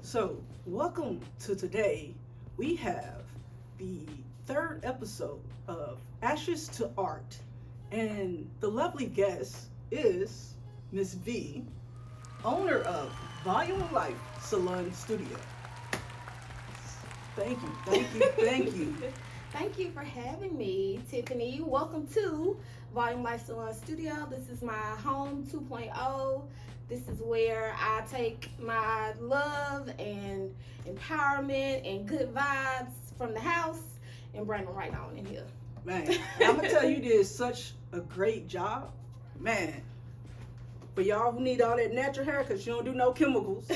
So, welcome to today. We have the third episode of Ashes to Art, and the lovely guest is Miss V, owner of Volume of Life Salon Studio. Thank you, thank you, thank you. Thank you for having me, Tiffany. Welcome to Volume Life Salon Studio. This is my home 2.0. This is where I take my love and empowerment and good vibes from the house and bring them right on in here. Man, I'm gonna tell you, did such a great job, man. For y'all who need all that natural hair, cause you don't do no chemicals,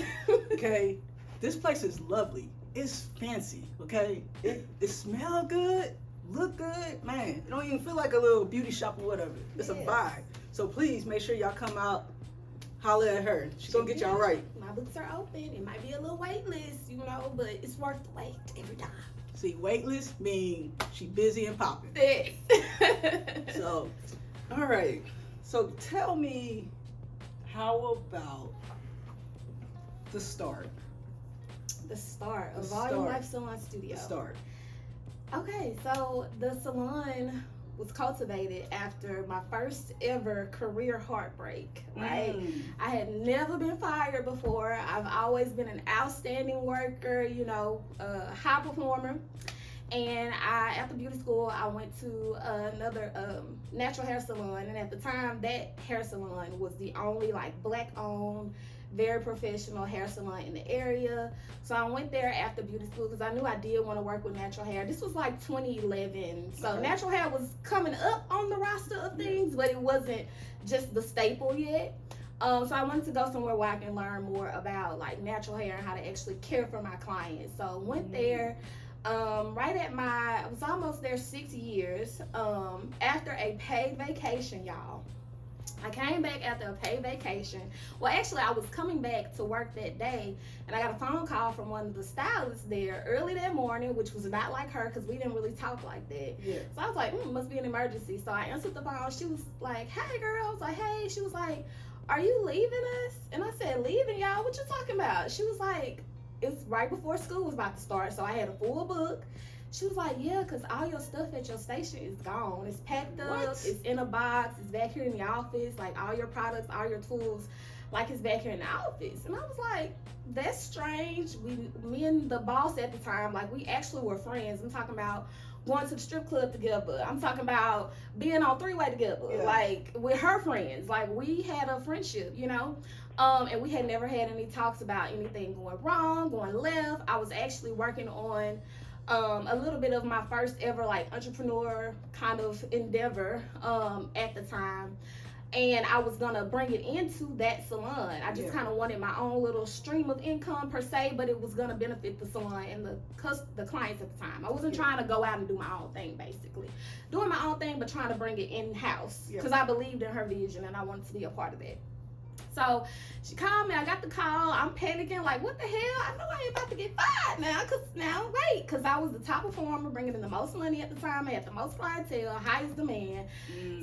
okay? This place is lovely. It's fancy, okay? It smell good, look good, man. It don't even feel like a little beauty shop or whatever. It's a vibe. So please make sure y'all come out, holler at her. She's gonna get y'all right. My books are open. It might be a little wait list, but it's worth the wait every time. See, waitlist mean she busy and popping. Yes. So, all right. So tell me, how about the start? The start of Volume Life Salon Studio. The start. Okay, so the salon was cultivated after my first ever career heartbreak, right? I had never been fired before. I've always been an outstanding worker, a high performer. And after beauty school, I went to another natural hair salon. And at the time, that hair salon was the only Black-owned, very professional hair salon in the area. So I went there after beauty school because I knew I did want to work with natural hair. This was 2011. So natural hair was coming up on the roster of things, but it wasn't just the staple yet. So I wanted to go somewhere where I can learn more about natural hair and how to actually care for my clients. So I went there. I was almost there 6 years, after a paid vacation, y'all. I came back after a paid vacation. Well, actually, I was coming back to work that day, and I got a phone call from one of the stylists there early that morning, which was not like her because we didn't really talk like that. Yeah. So I was like, must be an emergency. So I answered the phone. She was like, hey, girl. I was like, hey. She was like, are you leaving us? And I said, leaving, y'all? What you talking about? She was like, it's right before school was about to start, so I had a full book. She was like, yeah, because all your stuff at your station is gone. It's packed up. What? It's in a box. It's back here in the office. All your products, all your tools, it's back here in the office. And I was like, that's strange. Me and the boss at the time, we actually were friends. I'm talking about going to the strip club together. I'm talking about being on three-way together, with her friends. We had a friendship, and we had never had any talks about anything going wrong, going left. I was actually working on a little bit of my first ever entrepreneur kind of endeavor at the time, and I was gonna bring it into that salon. I just kind of wanted my own little stream of income per se, but it was gonna benefit the salon and the clients at the time. I wasn't trying to go out and do my own thing, basically doing my own thing, but trying to bring it in house because I believed in her vision and I wanted to be a part of that. So she called me. I got the call. I'm panicking, what the hell? I know I ain't about to get fired now. Because I was the top performer, bringing in the most money at the time. I had the most clientele, highest demand.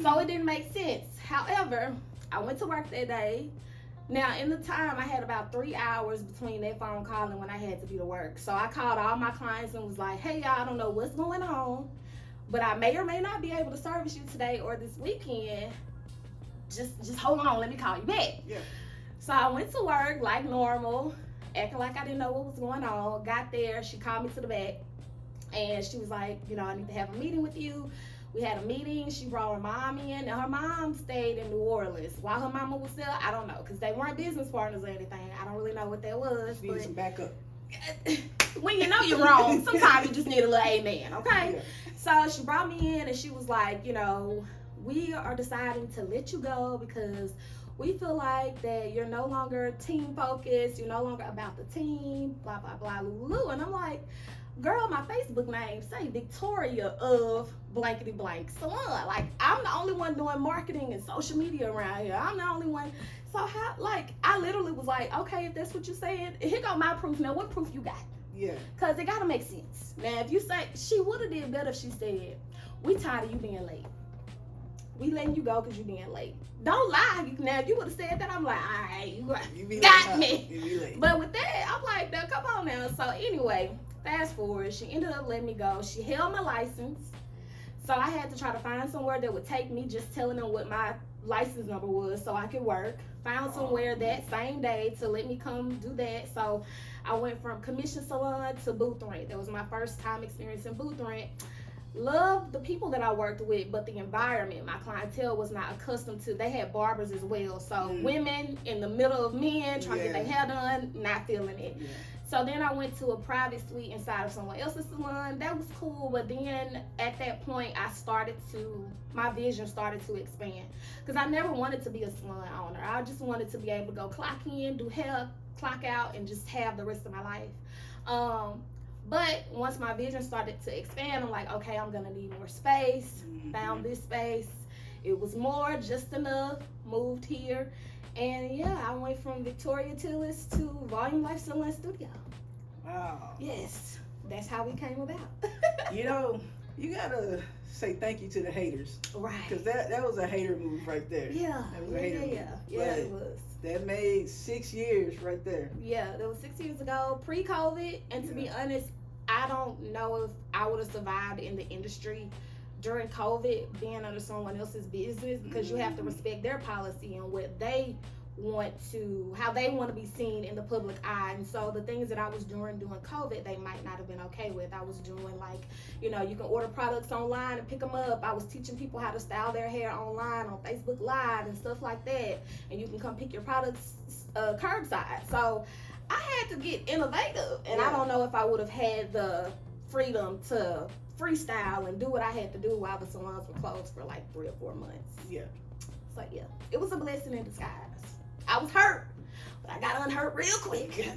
So it didn't make sense. However, I went to work that day. Now, in the time, I had about 3 hours between that phone call and when I had to be to work. So I called all my clients and was like, hey, y'all, I don't know what's going on, but I may or may not be able to service you today or this weekend. Just hold on, let me call you back. Yeah. So I went to work like normal, acting like I didn't know what was going on. Got there, she called me to the back, and she was like, I need to have a meeting with you. We had a meeting. She brought her mom in, and her mom stayed in New Orleans. While her mama was there, I don't know, because they weren't business partners or anything. I don't really know what that was. Need some backup. When you know you're wrong, sometimes you just need a little amen, okay? Yeah. So she brought me in, and she was like, we are deciding to let you go because we feel like that you're no longer team focused, you're no longer about the team, blah, blah, blah, lulu. And I'm like, girl, my Facebook name say Victoria of blankety blank salon. I'm the only one doing marketing and social media around here. I'm the only one. So I literally was like, okay, if that's what you said, here go my proof. Now, what proof you got? Yeah. Because it got to make sense. Now, if you say, she would have did better if she said, we tired of you being late. we letting you go because you being late. Don't lie. Now, if you would have said that, I'm like, all right, You be got late, me. You be late. But with that, I'm like, no, come on now. So anyway, fast forward, she ended up letting me go. She held my license. So I had to try to find somewhere that would take me, just telling them what my license number was so I could work. Found somewhere that same day to let me come do that. So I went from commission salon to booth rent. That was my first time experiencing booth rent. Loved the people that I worked with, but the environment, my clientele was not accustomed to. They had barbers as well. So women in the middle of men trying to get their hair done, not feeling it. Yeah. So then I went to a private suite inside of someone else's salon. That was cool, but then at that point, my vision started to expand. Because I never wanted to be a salon owner. I just wanted to be able to go clock in, do hair, clock out, and just have the rest of my life. But once my vision started to expand, I'm like, okay, I'm gonna need more space. Found this space. It was more, just enough, moved here. And yeah, I went from Victoria Tillis to Volume Life Salon Studio. Wow. Yes, that's how we came about. You know, you gotta say thank you to the haters. Right. Because that was a hater move right there. Yeah. That was a hater move. Yeah, it was. That made 6 years right there. Yeah, that was 6 years ago, pre-COVID. And to be honest, I don't know if I would have survived in the industry during COVID, being under someone else's business, because you have to respect their policy and what they how they want to be seen in the public eye. And so the things that I was doing during COVID, they might not have been okay with. I was doing like, you can order products online and pick them up. I was teaching people how to style their hair online on Facebook Live and stuff like that. And you can come pick your products curbside. So I had to get innovative. And I don't know if I would have had the freedom to freestyle and do what I had to do while the salons were closed for like 3 or 4 months. Yeah. So yeah, it was a blessing in disguise. I was hurt, but I got unhurt real quick.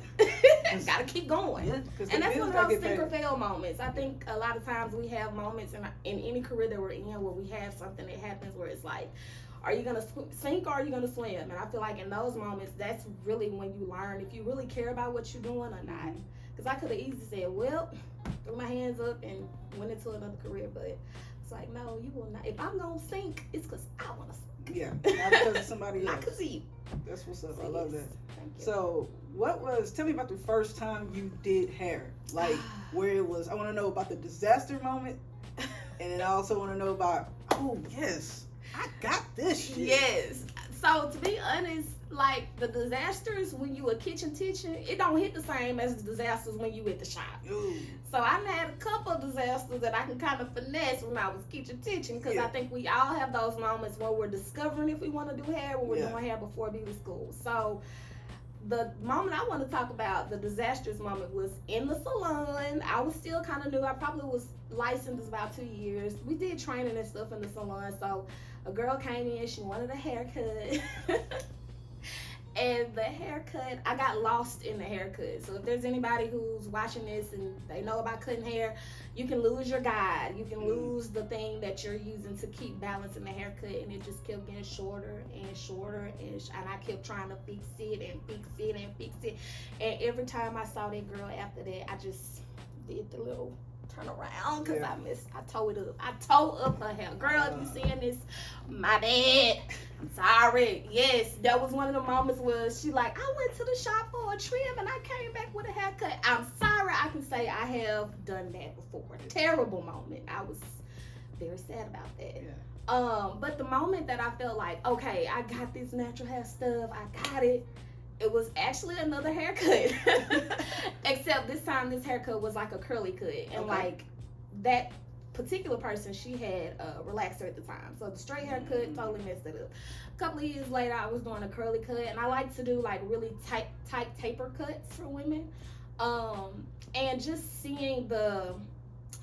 Gotta keep going. Yeah, and that's one of those sink or fail moments. I think a lot of times we have moments in any career that we're in where we have something that happens where it's like, are you gonna sink or are you gonna swim? And I feel like in those moments, that's really when you learn if you really care about what you're doing or not. Because I could have easily said, well, threw my hands up and went into another career, but it's like, no, you will not. If I'm gonna sink, it's because I want to sink. Yeah, not because of somebody else. Not because of you. That's what's up. So I love that. Thank you. So, tell me about the first time you did hair. Like, where it was, I want to know about the disaster moment. And then I also want to know about, oh, yes, I got this shit. Yes. So, to be honest, like, the disasters when you a kitchen teacher, it don't hit the same as the disasters when you at the shop. Ooh. So I had a couple of disasters that I can kind of finesse when I was kitchen teaching, because I think we all have those moments where we're discovering if we want to do hair, when we're doing hair before beauty school. So the moment I want to talk about, the disastrous moment, was in the salon. I was still kind of new. I probably was licensed about 2 years. We did training and stuff in the salon. So a girl came in, she wanted a haircut. And the haircut, I got lost in the haircut. So if there's anybody who's watching this and they know about cutting hair, you can lose your guide. You can lose the thing that you're using to keep balancing the haircut, and it just kept getting shorter and shorter, and I kept trying to fix it and fix it and fix it. And every time I saw that girl after that, I just did the little turn around because I tore it up. I tore up her hair. Girl, if you seeing this, my bad. I'm sorry. Yes, that was one of the moments where she like, I went to the shop for a trim and I came back with a haircut. I'm sorry. I can say I have done that before. Terrible moment. I was very sad about that. Yeah. But the moment that I felt like, okay, I got this natural hair stuff. I got it. It was actually another haircut. Except this time this haircut was like a curly cut. And like that particular person, she had a relaxer at the time. So the straight haircut totally messed it up. A couple of years later, I was doing a curly cut. And I like to do like really tight taper cuts for women. And just seeing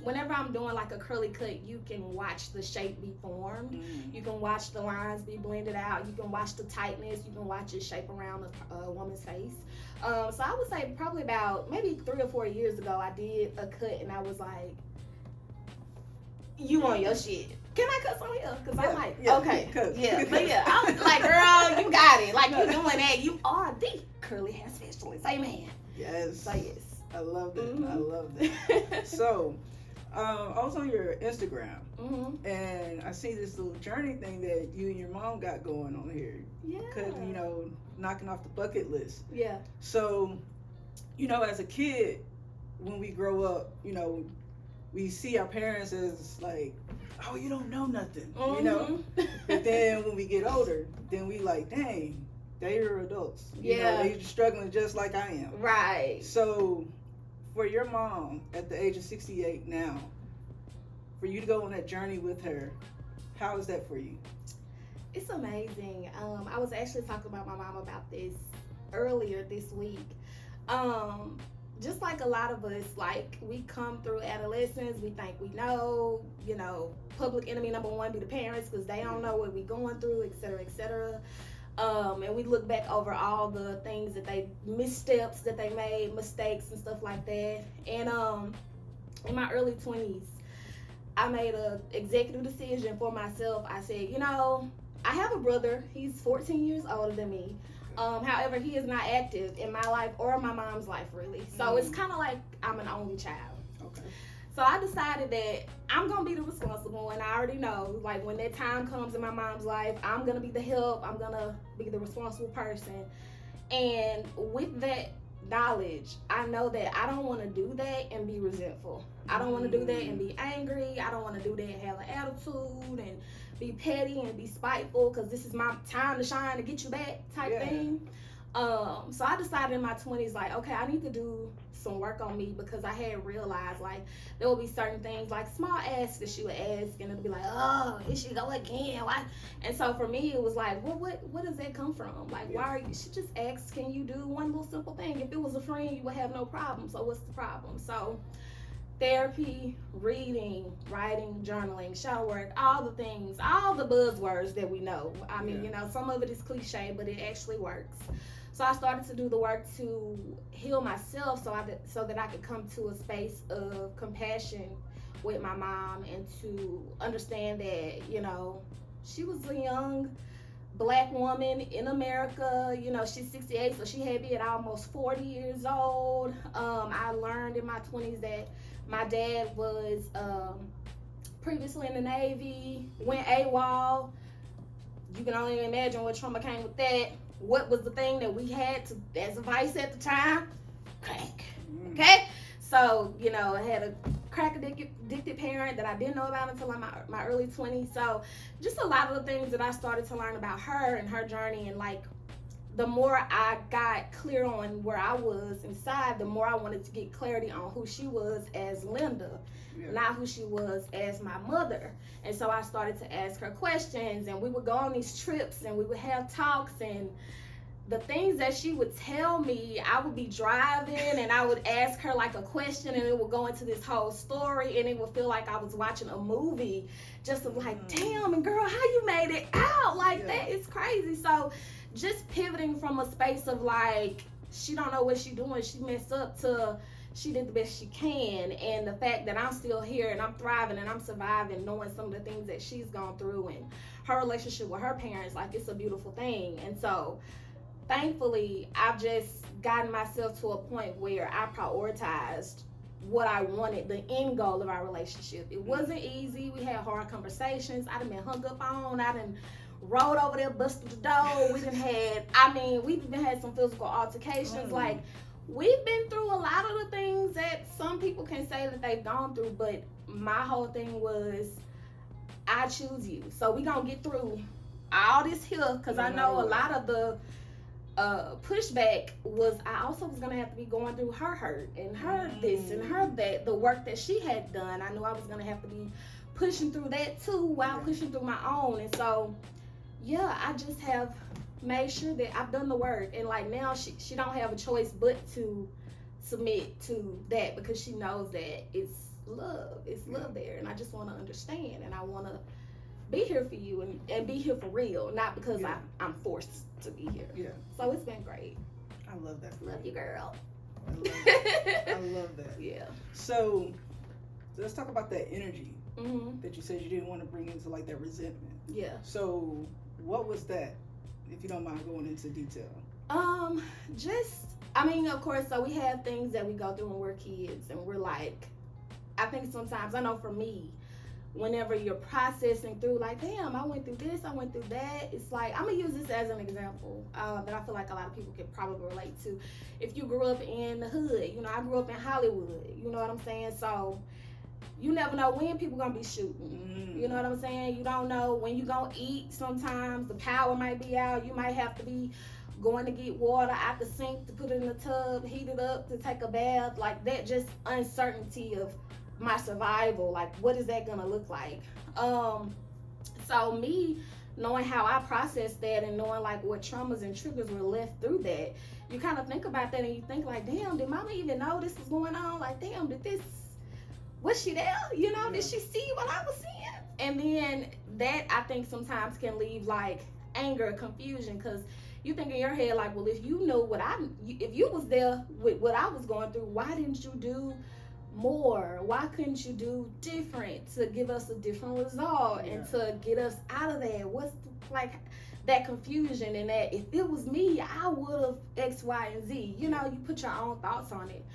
whenever I'm doing like a curly cut, you can watch the shape be formed. You can watch the lines be blended out. You can watch the tightness. You can watch it shape around a woman's face. So I would say probably about maybe 3 or 4 years ago, I did a cut and I was like, you on your shit. Can I cut some here? Because I'm like, okay. But yeah, I was like, girl, you got it. Like, you're doing that. You are the curly hair specialist. Amen. Yes. So yes. I love that. I love that. So, I was on your Instagram, Mm-hmm. and I see this little journey thing that you and your mom got going on here. Yeah. Knocking off the bucket list. Yeah. So, as a kid, when we grow up, we see our parents as like, oh, you don't know nothing, But then when we get older, then we like, dang, they are adults. They're struggling just like I am. Right. So, for your mom at the age of 68 now, for you to go on that journey with her, how is that for you? It's amazing. I was actually talking about my mom about this earlier this week. Just like a lot of us, like we come through adolescence, we think we know, public enemy number one be the parents because they don't know what we going through, et cetera, et cetera. And we look back over all the things that missteps that they made, mistakes and stuff like that. And in my early 20s, I made a executive decision for myself. I said, I have a brother. He's 14 years older than me. However, he is not active in my life or my mom's life, really. So it's kind of like I'm an only child. Okay. So I decided that I'm going to be the responsible, and I already know, like, when that time comes in my mom's life, I'm going to be the help. I'm going to be the responsible person. And with that knowledge, I know that I don't want to do that and be resentful. I don't want to do that and be angry. I don't want to do that and have an attitude and be petty and be spiteful because this is my time to shine to get you back type thing. So I decided in my 20s, like, okay, I need to do some work on me because I had realized, like, there will be certain things, like small asks that she would ask, and it'll be like, oh, here she go again. Why? And so for me, it was like, well, what does that come from? Like, why are you? She just asks, can you do one little simple thing? If it was a friend, you would have no problem. So what's the problem? So therapy, reading, writing, journaling, shadow work, all the things, all the buzzwords that we know. I mean, some of it is cliche, but it actually works. So I started to do the work to heal myself so that I could come to a space of compassion with my mom and to understand that, she was a young Black woman in America. She's 68, so she had me at almost 40 years old. I learned in my 20s that my dad was previously in the Navy, went AWOL. You can only imagine what trauma came with that. What was the thing that we had to as a vice at the time? Crack. Okay? So, I had a crack addicted parent that I didn't know about until my early 20s. So, just a lot of the things that I started to learn about her and her journey, and like the more I got clear on where I was inside, the more I wanted to get clarity on who she was as Linda, not who she was as my mother. And so I started to ask her questions, and we would go on these trips, and we would have talks, and the things that she would tell me, I would be driving, and I would ask her like a question, and it would go into this whole story, and it would feel like I was watching a movie, just of like, damn, and girl, how you made it out? Like, that is crazy. So just pivoting from a space of like, she don't know what she doing, she messed up, to she did the best she can, and the fact that I'm still here and I'm thriving and I'm surviving, knowing some of the things that she's gone through and her relationship with her parents, like, it's a beautiful thing. And so thankfully, I've just gotten myself to a point where I prioritized what I wanted, the end goal of our relationship. It wasn't easy. We had hard conversations. I done been hung up on. I done rode over there, busted the door. We've even had some physical altercations. Like, we've been through a lot of the things that some people can say that they've gone through, but my whole thing was, I choose you. So we gonna get through all this here, because I know a lot of the pushback was, I also was gonna have to be going through her hurt and her this and her that, the work that she had done. I knew I was gonna have to be pushing through that too while pushing through my own. And so I just have made sure that I've done the work, and like now she don't have a choice but to submit to that, because she knows that it's love there, and I just want to understand, and I want to be here for you and be here for real, not because I'm forced to be here. So it's been great. I love that. Love you, girl. I love that. Yeah. So let's talk about that energy that you said you didn't want to bring into like that resentment. Yeah. So what was that, if you don't mind going into detail? Of course, so we have things that we go through when we're kids, and we're like, I think sometimes, I know for me, whenever you're processing through, like, damn, I went through this, I went through that, it's like, I'm gonna use this as an example that I feel like a lot of people can probably relate to. If you grew up in the hood, you know, I grew up in Hollywood, you know what I'm saying? So you never know when people gonna be shooting. You know what I'm saying? You don't know when you gonna eat. Sometimes the power might be out. You might have to be going to get water out the sink to put it in the tub, heat it up to take a bath. Like that, just uncertainty of my survival. Like, what is that gonna look like? So me knowing how I processed that and knowing like what traumas and triggers were left through that, you kind of think about that and you think like, damn, did mama even know this was going on? Like, damn, was she there? You know, did she see what I was seeing? And then that, I think, sometimes can leave like anger, confusion, because you think in your head like, well, if you know if you was there with what I was going through, why didn't you do more? Why couldn't you do different to give us a different result and to get us out of there? What's like that confusion, and that if it was me, I would have X, Y, and Z. You know, you put your own thoughts on it.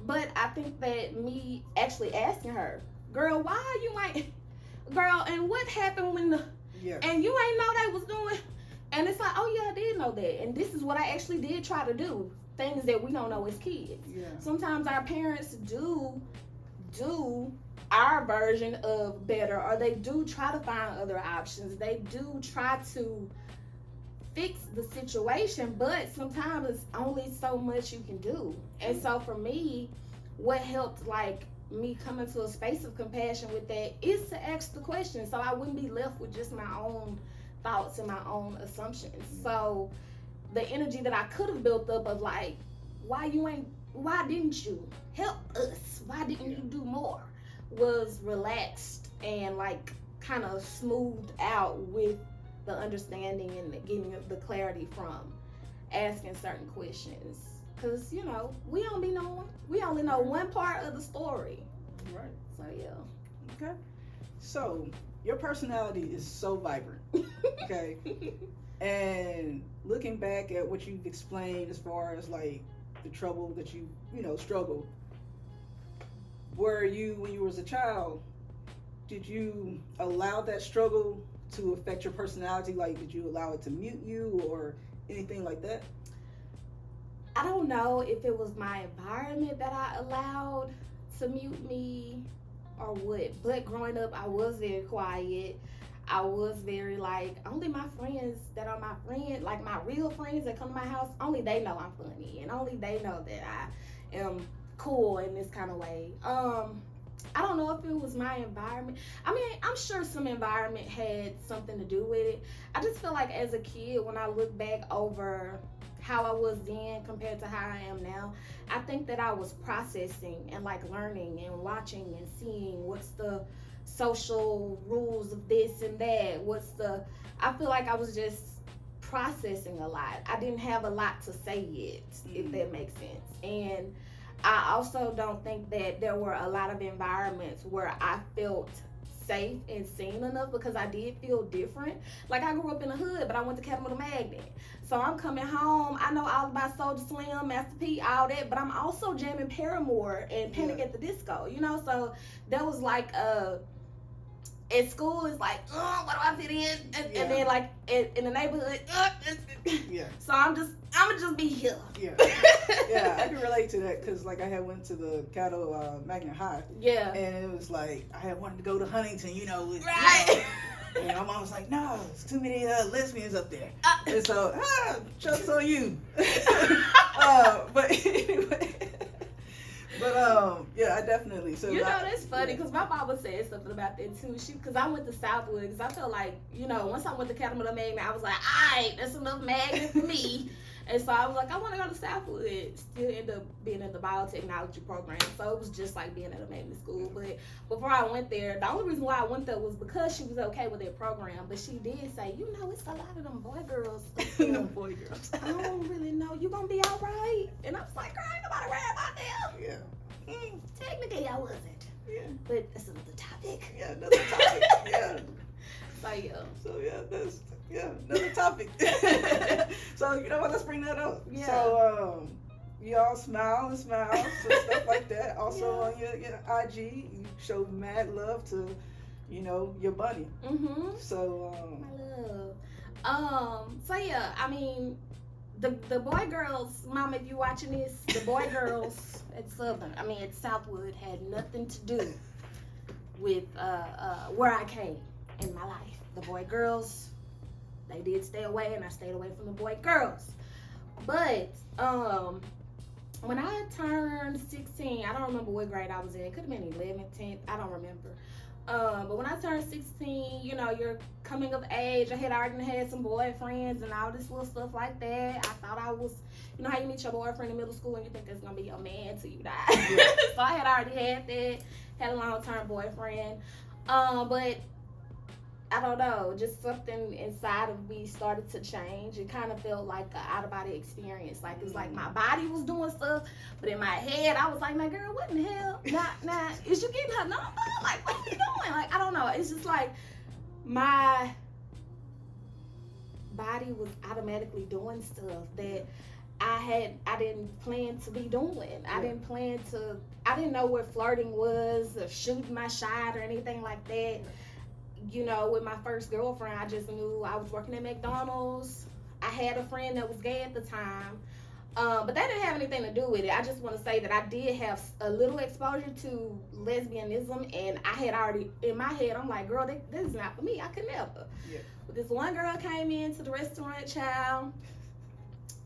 But I think that me actually asking her, girl, why you ain't, girl, and what happened when and you ain't know they was doing, and it's like, oh yeah, I did know that, and this is what I actually did try to do, things that we don't know as kids. Sometimes our parents do our version of better, or they do try to find other options, they do try to fix the situation, but sometimes it's only so much you can do. And so for me, what helped like me come into a space of compassion with that is to ask the question, so I wouldn't be left with just my own thoughts and my own assumptions. So the energy that I could have built up of like, why didn't you help us, why didn't you do more, was relaxed and like kind of smoothed out with the understanding and getting the clarity from asking certain questions. Because, you know, we only know one part of the story. Right. So, yeah. Okay. So, your personality is so vibrant. Okay. And looking back at what you've explained as far as like the trouble that you struggled, were you, when you was a child, did you allow that struggle to affect your personality? Like, did you allow it to mute you or anything like that? I don't know if it was my environment that I allowed to mute me or what, but growing up, I was very quiet. I was very like, only my friends that are my friends, like my real friends that come to my house, only they know I'm funny, and only they know that I am cool in this kind of way. I don't know if it was my environment. I mean, I'm sure some environment had something to do with it. I just feel like as a kid, when I look back over how I was then compared to how I am now, I think that I was processing and like learning and watching and seeing what's the social rules of this and that. I feel like I was just processing a lot. I didn't have a lot to say yet, if that makes sense. And I also don't think that there were a lot of environments where I felt safe and seen enough, because I did feel different. Like, I grew up in the hood, but I went to Capital Magnet. So I'm coming home, I know all about Soulja Slim, Master P, all that, but I'm also jamming Paramore and Panic at the Disco, you know? So that was like, at school, it's like, what do I fit in? And then like in the neighborhood, so I'm gonna just be here. Yeah, I can relate to that, because like I had went to the Caddo Magnet High. Yeah. And it was like, I had wanted to go to Huntington, Right. And my mom was like, no, there's too many lesbians up there. And so, joke's on you. But anyway. But yeah, I definitely. So that's funny, because my mama said something about that too. Because I went to Southwood, because I felt like, once I went to Catamount Magnet, I was like, all right, that's enough magnet for me. And so I was like, I want to go to Southwood. Still end up being in the biotechnology program, so it was just like being at a magnet school. But before I went there, the only reason why I went there was because she was okay with that program. But she did say, it's a lot of them boy girls. Them boy girls. I don't really know. You gonna be all right? And I was like, girl, ain't nobody worried about them. Yeah. Technically, I wasn't. Yeah. But that's another topic. Yeah, another topic. Yeah. That's another topic. So, you know what, let's bring that up. Yeah. So, y'all smile and smiles and stuff like that. Also on your IG, you show mad love to, your bunny. So My love. So yeah, I mean, the boy girls, Mom, if you watching this, the boy girls at Southern, at Southwood, had nothing to do with where I came in my life. The boy girls, they did stay away, and I stayed away from the boy girls. But when I turned 16, I don't remember what grade I was in. It could have been 11th, 10th, I don't remember. But when I turned 16, you're coming of age. I had already had some boyfriends and all this little stuff like that. I thought I was, how you meet your boyfriend in middle school and you think that's going to be your man till you die. Yeah. So I had already had that, had a long-term boyfriend. But I don't know, just something inside of me started to change. It kind of felt like an out-of-body experience. Like, it's like my body was doing stuff, but in my head, I was like, "Now, girl, what in the hell? Nah, is you getting her number? Like, what are you doing?" Like, I don't know. It's just like my body was automatically doing stuff that I didn't plan to be doing. I didn't know what flirting was or shooting my shot or anything like that. With my first girlfriend, I just knew I was working at McDonald's. I had a friend that was gay at the time. But that didn't have anything to do with it. I just want to say that I did have a little exposure to lesbianism, and I had already, in my head, I'm like, girl, this is not for me. I could never. Yeah. But this one girl came into the restaurant, child.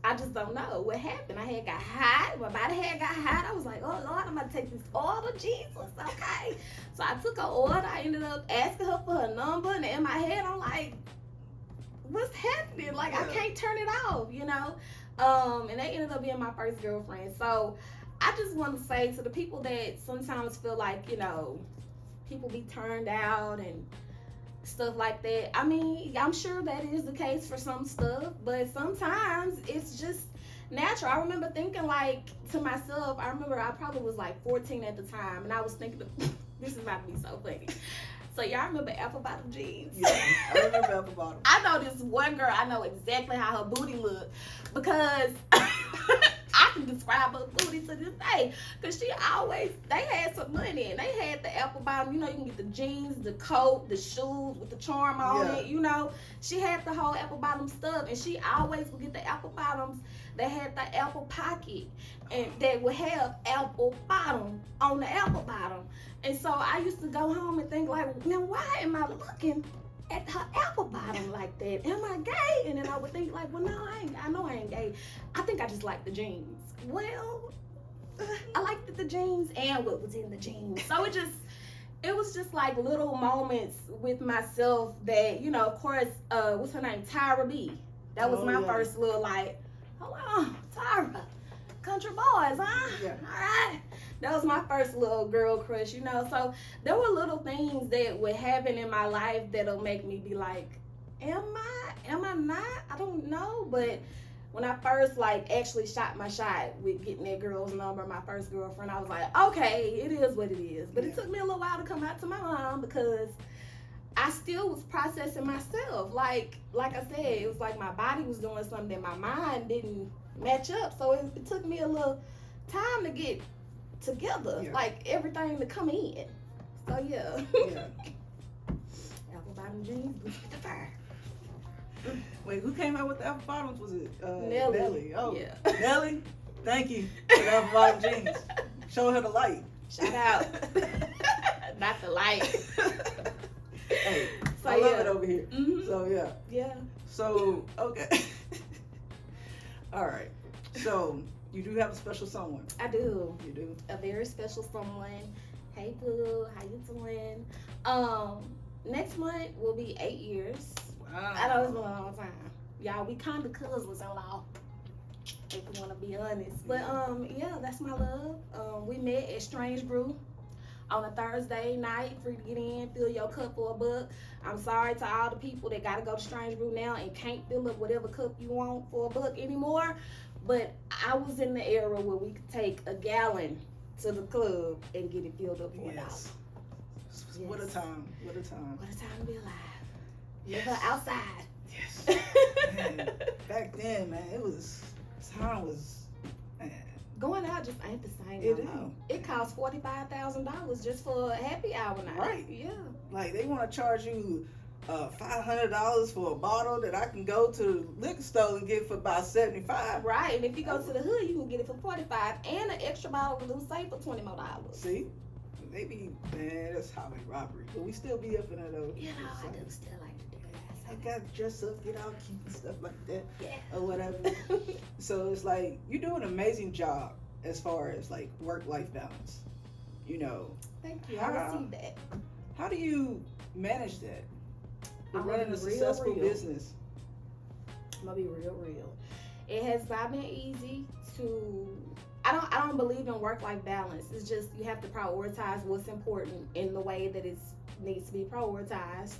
I just don't know what happened. I had got hot. My body had got hot. I was like, oh, Lord, I'm going to take this order, Jesus. Okay. So I took her order. I ended up asking her for her number. And in my head, I'm like, what's happening? Like, I can't turn it off, And they ended up being my first girlfriend. So I just want to say to the people that sometimes feel like, people be turned out and stuff like that. I'm sure that is the case for some stuff, but sometimes it's just natural. I remember thinking to myself, I probably was 14 at the time, and I was thinking, this is about to be so funny. So y'all remember apple bottom jeans? Yeah, I remember apple bottom. I know this one girl, I know exactly how her booty looked, because I can describe her booty to this day. Because they had some money, and they had the apple bottom, you can get the jeans, the coat, the shoes with the charm on it, She had the whole apple bottom stuff, and she always would get the apple bottoms that had the apple pocket, and that would have apple bottom on the apple bottom. And so I used to go home and think now why am I looking at her apple bottom like that? Am I gay? And then I would think well, no, I know I ain't gay. I think I just like the jeans. Well, I liked the jeans and what was in the jeans. So it was just little moments with myself that, of course, what's her name? Tyra B. That was my first little hold on, Tyra. Country boys, huh? Yeah. All right. That was my first little girl crush, So there were little things that would happen in my life that'll make me be like, am I not? I don't know. But when I first actually shot my shot with getting that girl's number, my first girlfriend, I was like, okay, it is what it is. But it took me a little while to come out to my mom because I still was processing myself. Like I said, it was my body was doing something that my mind didn't match up. So it took me a little time to get together, everything to come in. So yeah. Apple bottom jeans, boots with the fire. Wait, who came out with the apple bottoms? Was it Nelly? Oh, yeah. Nelly, thank you for the apple bottom jeans. Show her the light. Shout out. Not the light. Hey, so I love it over here. Mm-hmm. So yeah. Yeah. So okay. All right. So you do have a special someone. I do. You do. A very special someone. Hey boo, how you doing? Next month will be 8 years. Wow. I know it's been a long time. Y'all, we kind of cousins and all, if you want to be honest. But yeah, that's my love. We met at Strange Brew on a Thursday night. Free to get in, fill your cup for $1. I'm sorry to all the people that gotta go to Strange Brew now and can't fill up whatever cup you want for $1 anymore. But I was in the era where we could take a gallon to the club and get it filled up for $1. Yes. What a time. What a time. What a time to be alive. Yes. Live outside. Yes. Man, back then, man, time was, man, going out just ain't the same. It no more. ain't. It costs $45,000 just for a happy hour now. Right. Yeah. Like they want to charge you $500 for a bottle that I can go to the liquor store and get for about $75. Right. And if you go to the hood, you can get it for $45, and an extra bottle will do say for $20 more. See, they be, man, that's highway robbery, but we still be up in it though. You know, I do still like to do that. I got to dress up, get all cute and stuff like that, Yeah. or whatever. So it's like you do an amazing job as far as like work-life balance. You know, Thank you. I received that. how do you manage that? I'm Running a gonna be real, successful real. business. I'm gonna be real. It has not been easy to. I don't believe in work-life balance. It's just you have to prioritize what's important in the way that it needs to be prioritized.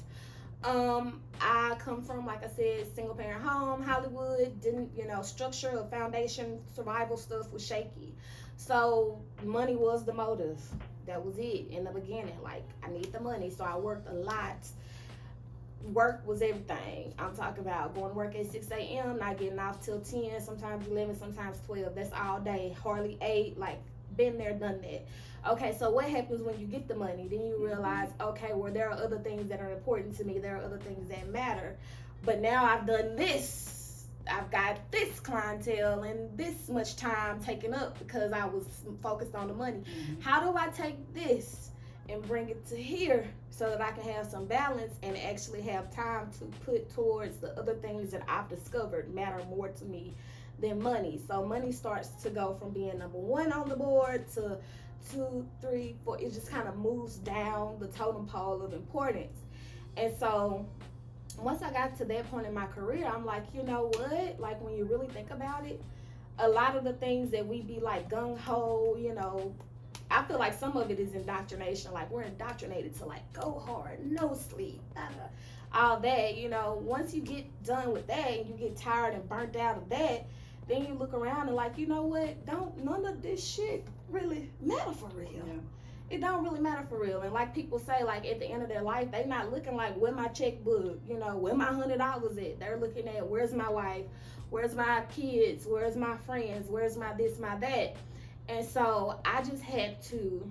I come from, like I said, single parent home, Hollywood. Didn't, structure of foundation, survival stuff was shaky. So money was the motive. That was it in the beginning. Like, I need the money, so I worked a lot. Work was everything. I'm talking about going to work at 6 a.m., not getting off till 10, sometimes 11, sometimes 12. That's all day, hardly 8. Like, been there, done that. Okay, so what happens when you get the money? Then you realize, okay, well, there are other things that are important to me. There are other things that matter. But now I've done this. I've got this clientele and this much time taken up because I was focused on the money. Mm-hmm. How do I take this and bring it to here so that I can have some balance and actually have time to put towards the other things that I've discovered matter more to me than money? So money starts to go from being number one on the board to 2, 3, 4. It just kind of moves down the totem pole of importance. And so once I got to that point in my career, I'm like, you know what? Like, when you really think about it, a lot of the things that we be like gung-ho, I feel like some of it is indoctrination. Like, we're indoctrinated to like go hard, no sleep, all that. Once you get done with that and you get tired and burnt out of that, then you look around and like, you know what? None of this shit really matter for real. Yeah. It don't really matter for real. And like people say, like at the end of their life, they not looking like where my checkbook, where my $100 at. They're looking at where's my wife, where's my kids, where's my friends, where's my this, my that. And so I just had to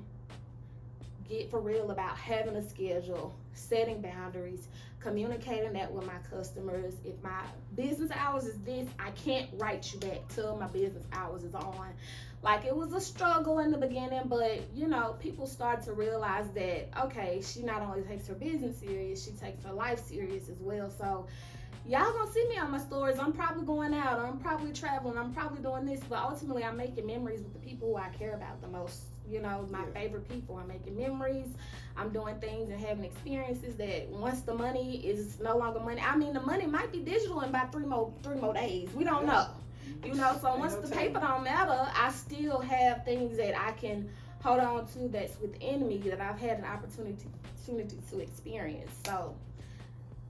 get for real about having a schedule, setting boundaries, communicating that with my customers. If my business hours is this, I can't write you back till my business hours is on. Like, it was a struggle in the beginning, but people start to realize that, okay, she not only takes her business serious, she takes her life serious as well. So y'all gonna see me on my stories. I'm probably going out, or I'm probably traveling, I'm probably doing this, but ultimately I'm making memories with the people who I care about the most. My favorite people. I'm making memories. I'm doing things and having experiences that once the money is no longer money. I mean, the money might be digital in about three more days. We don't know. So once the paper don't matter, I still have things that I can hold on to that's within me that I've had an opportunity to experience. So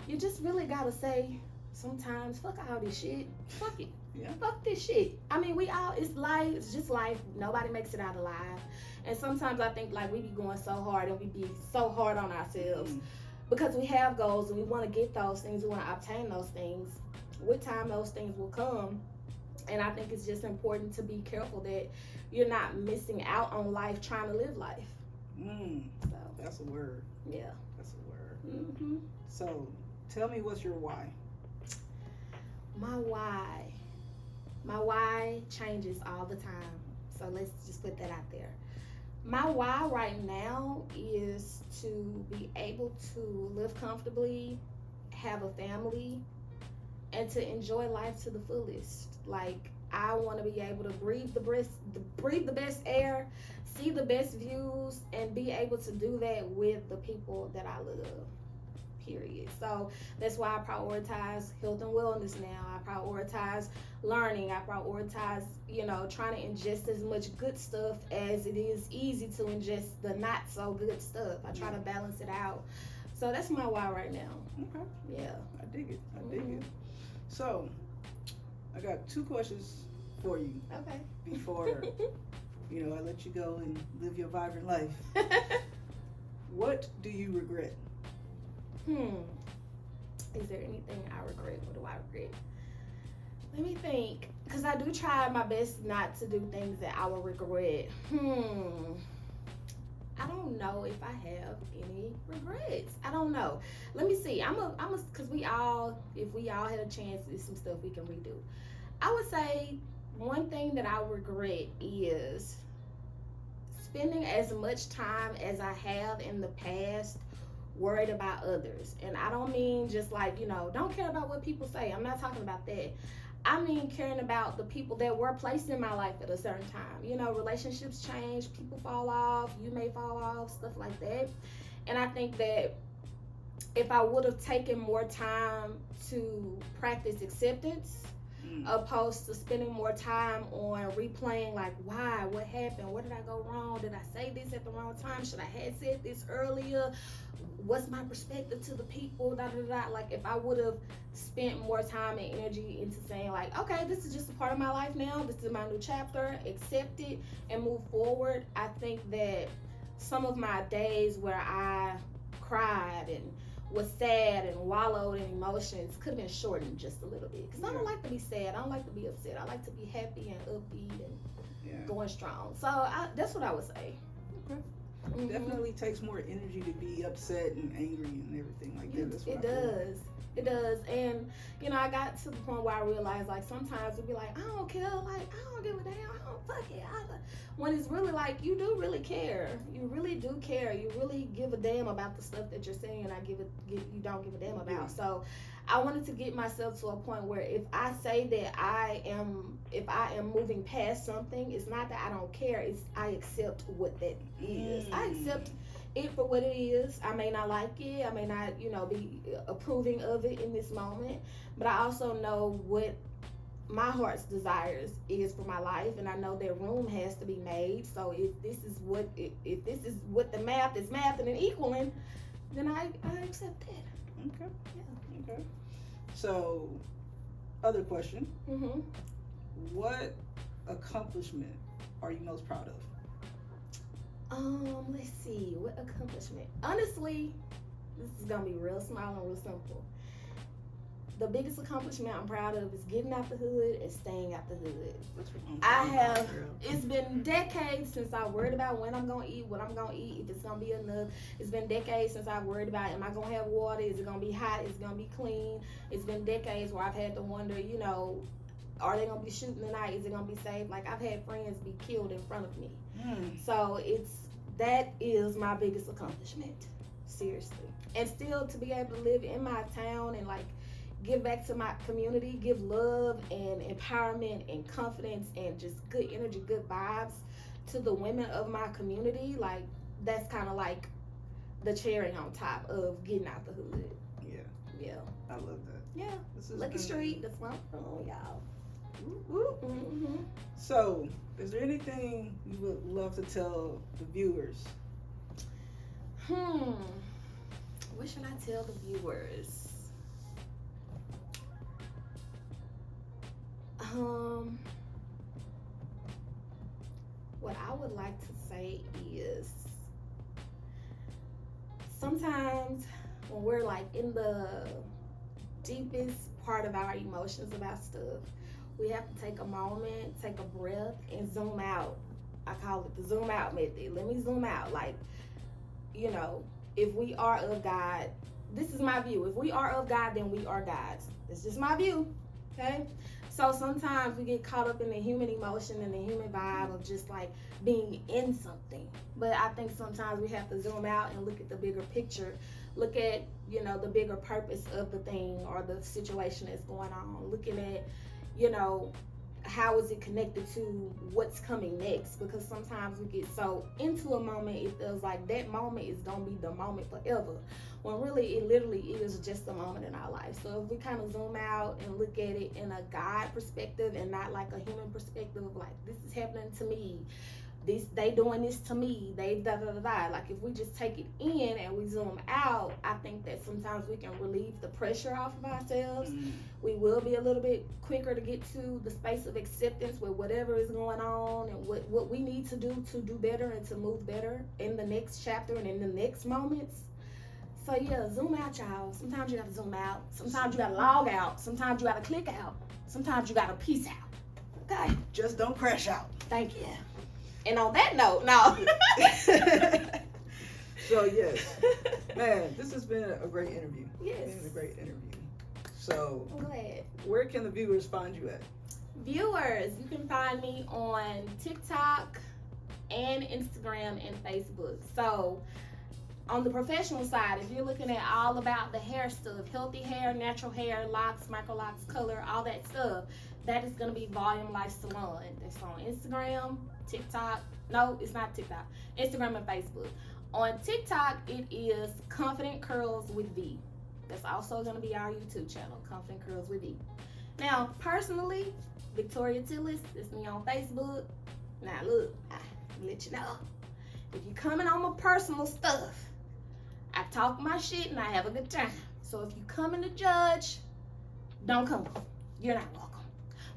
you just really gotta say sometimes, fuck all this shit. Fuck it. Yeah. Fuck this shit. I mean, it's life. It's just life. Nobody makes it out alive. And sometimes I think like we be going so hard and we be so hard on ourselves because we have goals and we want to get those things. We want to obtain those things. With time, those things will come. And I think it's just important to be careful that you're not missing out on life trying to live life. So that's a word. Yeah. That's a word. Mm-hmm. So tell me, what's your why? My why changes all the time. So let's just put that out there. My why right now is to be able to live comfortably, have a family, and to enjoy life to the fullest. Like, I want to be able to breathe the best air, see the best views, and be able to do that with the people that I love. Period. So that's why I prioritize health and wellness now. I prioritize learning. I prioritize, trying to ingest as much good stuff as it is easy to ingest the not so good stuff. I try to balance it out. So that's my why right now. Okay. Yeah. I dig it. it. So I got 2 questions for you. Okay. Before, I let you go and live your vibrant life. What do you regret? Is there anything I regret? What do I regret? Let me think, because I do try my best not to do things that I will regret. I don't know if I have any regrets. I don't know. Let me see. Because if we all had a chance, there's some stuff we can redo. I would say one thing that I regret is spending as much time as I have in the past worried about others. And I don't mean just like, don't care about what people say. I'm not talking about that. I mean caring about the people that were placed in my life at a certain time. Relationships change, people fall off, you may fall off, stuff like that. And I think that if I would have taken more time to practice acceptance, opposed to spending more time on replaying like why, what happened, where did I go wrong, did I say this at the wrong time, should I have said this earlier, what's my perspective to the people, like if I would have spent more time and energy into saying like, okay, this is just a part of my life now, this is my new chapter, accept it and move forward. I think that some of my days where I cried and was sad and wallowed in emotions could have been shortened just a little bit, because I don't like to be sad, I don't like to be upset, I like to be happy and upbeat and going strong. So that's what I would say. Okay. It definitely takes more energy to be upset and angry and everything like that. That's what It does. And I got to the point where I realized like sometimes it'd be like, I don't care, like I don't give a damn, I don't fuck it. When it's really like you do really care. You really do care. You really give a damn about the stuff that you're saying, and you don't give a damn about. Yeah. So I wanted to get myself to a point where if I say that if I am moving past something, it's not that I don't care, it's I accept what that is. I accept it for what it is. I may not like it, I may not, be approving of it in this moment, but I also know what my heart's desires is for my life, and I know that room has to be made. So if this is what the math is mathing and equaling, then I accept it. Okay. Yeah. Okay. So, other question. What accomplishment are you most proud of? Let's see, what accomplishment? Honestly, this is gonna be real small and real simple. The biggest accomplishment I'm proud of is getting out the hood and staying out the hood. It's been decades since I worried about when I'm gonna eat, what I'm gonna eat, if it's gonna be enough. It's been decades since I worried about, am I gonna have water, is it gonna be hot, is it gonna be clean? It's been decades where I've had to wonder, are they gonna be shooting tonight, is it gonna be safe? Like I've had friends be killed in front of me. So that is my biggest accomplishment, seriously. And still to be able to live in my town and like give back to my community, give love and empowerment and confidence and just good energy, good vibes to the women of my community, like that's kind of like the cherry on top of getting out the hood. Yeah. I love that. Yeah. Lucky Street, that's where I'm from, y'all. So, is there anything you would love to tell the viewers? What should I tell the viewers? What I would like to say is sometimes when we're like in the deepest part of our emotions about stuff, we have to take a moment, take a breath, and zoom out. I call it the zoom out method. Let me zoom out. Like, if we are of God, this is my view. If we are of God, then we are God's. It's just my view, okay? So sometimes we get caught up in the human emotion and the human vibe of just like being in something. But I think sometimes we have to zoom out and look at the bigger picture. Look at, the bigger purpose of the thing or the situation that's going on. Looking at, how is it connected to what's coming next? Because sometimes we get so into a moment, it feels like that moment is going to be the moment forever. When really, it literally is just a moment in our life. So if we kind of zoom out and look at it in a God perspective and not like a human perspective of like, this is happening to me, they doing this to me, they da-da-da-da. Like if we just take it in and we zoom out, I think that sometimes we can relieve the pressure off of ourselves. We will be a little bit quicker to get to the space of acceptance with whatever is going on and what we need to do better and to move better in the next chapter and in the next moments. So yeah, zoom out, y'all. Sometimes you gotta zoom out. Sometimes you gotta log out. Sometimes you gotta click out. Sometimes you gotta peace out. Okay. Just don't crash out. Thank you. And on that note, no. So yes, man, this has been a great interview. Yes. It's been a great interview. So, I'm glad. where can the viewers find you at? Viewers, you can find me on TikTok and Instagram and Facebook. So, on the professional side, if you're looking at all about the hair stuff, healthy hair, natural hair, locks, micro locks, color, all that stuff, that is going to be Volume Life Salon. That's on Instagram, TikTok. No, it's not TikTok. Instagram and Facebook. On TikTok, it is Confident Curls with V. That's also going to be our YouTube channel, Confident Curls with V. Now, personally, Victoria Tillis, that's me on Facebook. Now, look, I'll let you know. If you're coming on my personal stuff, I talk my shit and I have a good time. So if you coming to judge, don't come. You're not welcome.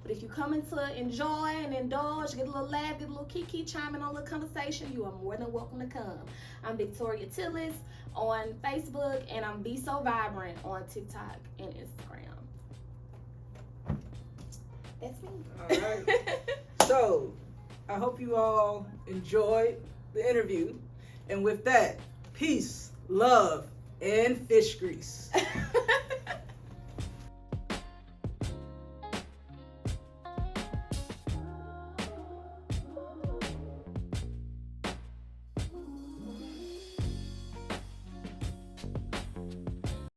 But if you coming to enjoy and indulge, get a little laugh, get a little kiki, chime in on a little conversation, you are more than welcome to come. I'm Victoria Tillis on Facebook, and I'm Be So Vibrant on TikTok and Instagram. That's me. All right. So, I hope you all enjoyed the interview. And with that, peace, love, and fish grease.